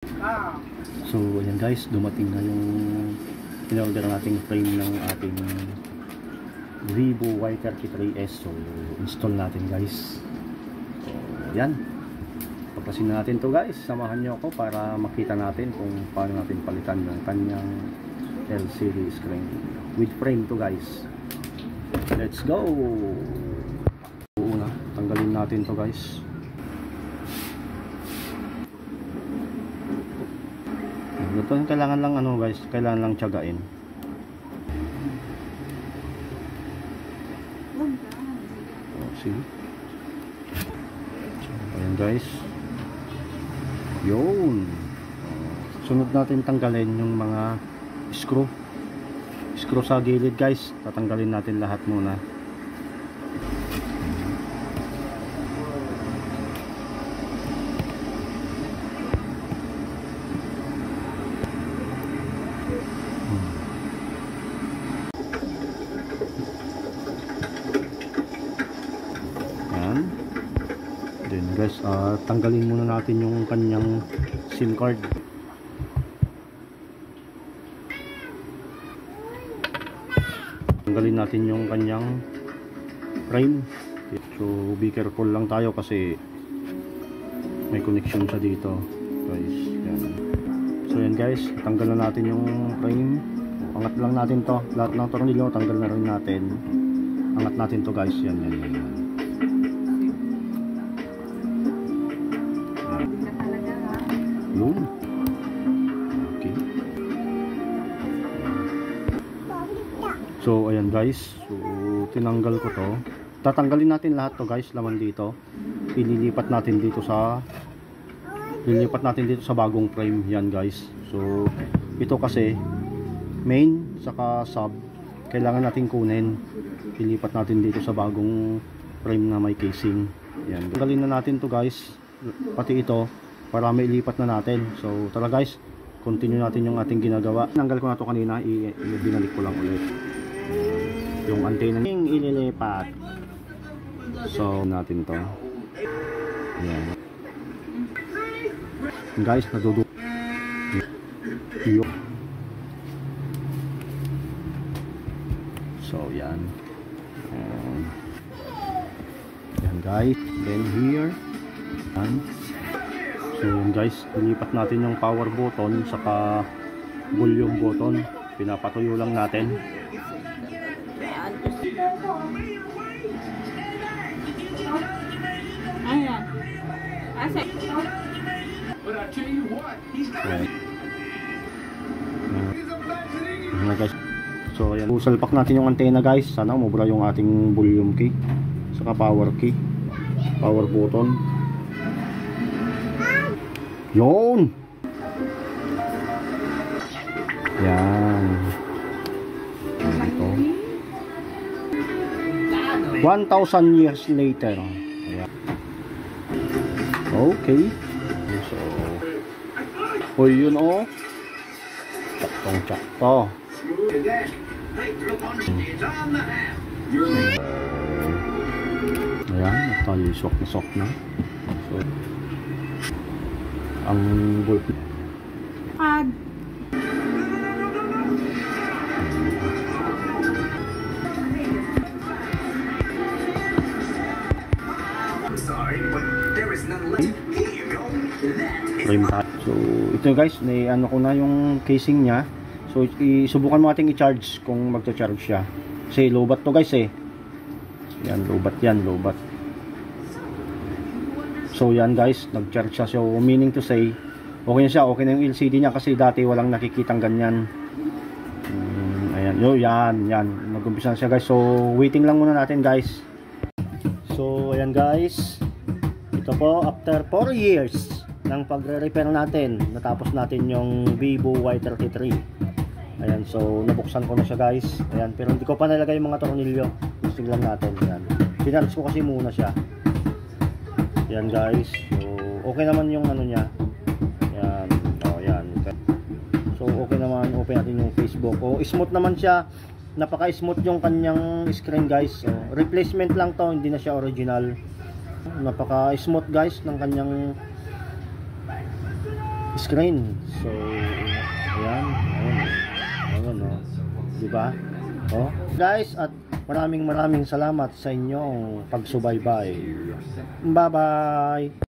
So ayan guys, dumating na yung in-order nating frame ng ating Vivo Y33s. So install natin guys. So ayan, pagpasin na natin to guys. Samahan nyo ako para makita natin kung paano natin palitan yung kanyang LCD screen with frame to guys. Let's go. Una, tanggalin natin to guys. Ito yung kailangan lang ano guys, kailangan lang tiyagain. Oh, see? So, ayan guys. Yun. Sunod natin tanggalin yung mga screw sa gilid guys. Tatanggalin natin lahat muna. Then guys, tanggalin muna natin yung kanyang SIM card. Tanggalin natin yung kanyang frame. So be careful lang tayo kasi may connection sa dito guys. Yan. So yan guys, tanggal na natin yung frame. Angat lang natin to, lahat ng tornilyo tanggal na rin natin. Angat natin to guys. Yan. Yun. Okay. So ayan guys, so tinanggal ko to. Tatanggalin natin lahat to guys, laman dito. Ililipat natin dito sa bagong frame. Yan guys. So ito kasi main saka sub kailangan natin kunin. Ilipat natin dito sa bagong frame na may casing. Yan. Tanggalin na natin to guys. Pati ito para may ilipat na natin. So tara guys, continue natin yung ating ginagawa. Tinanggal ko na to kanina, binalik ko lang ulit yung antena ng ililipat. So natin to. Ayan guys, nadudu so yan. Yan guys, then here and so yun guys, ilipat natin yung power button saka volume button. Pinapatuyo lang natin. Ayan. Ayan guys. So ayan, salpak natin yung antena guys. Sana umubra yung ating volume key saka power key, power button. Yun. Yan. Ito. 1,000 years later. Ayan. Okay. So, oh yun oh. Tsaktong-tsakto. Ayan, natalisok na sok na. So, ang bulb pad. frame pad. So ito guys, may ano ko na yung casing nya. So isubukan mo ating i-charge kung magcha-charge siya. Kasi lobat to guys eh. Yan, lobat yan, lobat. So yan guys, nag-charge siya. So meaning to say, okay na siya, okay na yung LCD niya kasi dati walang nakikitang ganyan. Ayan, yan. Nag-umpisa na siya guys. So waiting lang muna natin guys. So ayan guys. Ito po, after 4 years ng pagre-repair natin, natapos natin yung Vivo Y33. Ayan, so nabuksan ko na siya guys. Ayan, pero hindi ko pa nalagay yung mga tornilyo. Gusto lang natin. Ayan. Pinarge ko kasi muna siya. Ayan guys. So okay naman yung ano niya. Ayan. Oh, ayan. So okay naman. Open natin yung Facebook. Oh, smooth naman siya. Napaka-smooth yung kanyang screen guys. So, replacement lang to, hindi na siya original. Napaka-smooth guys ng kanyang screen. So ayan, ayun oh. Di ba? Oh, guys, at maraming salamat sa inyong pagsubaybay. Bye-bye.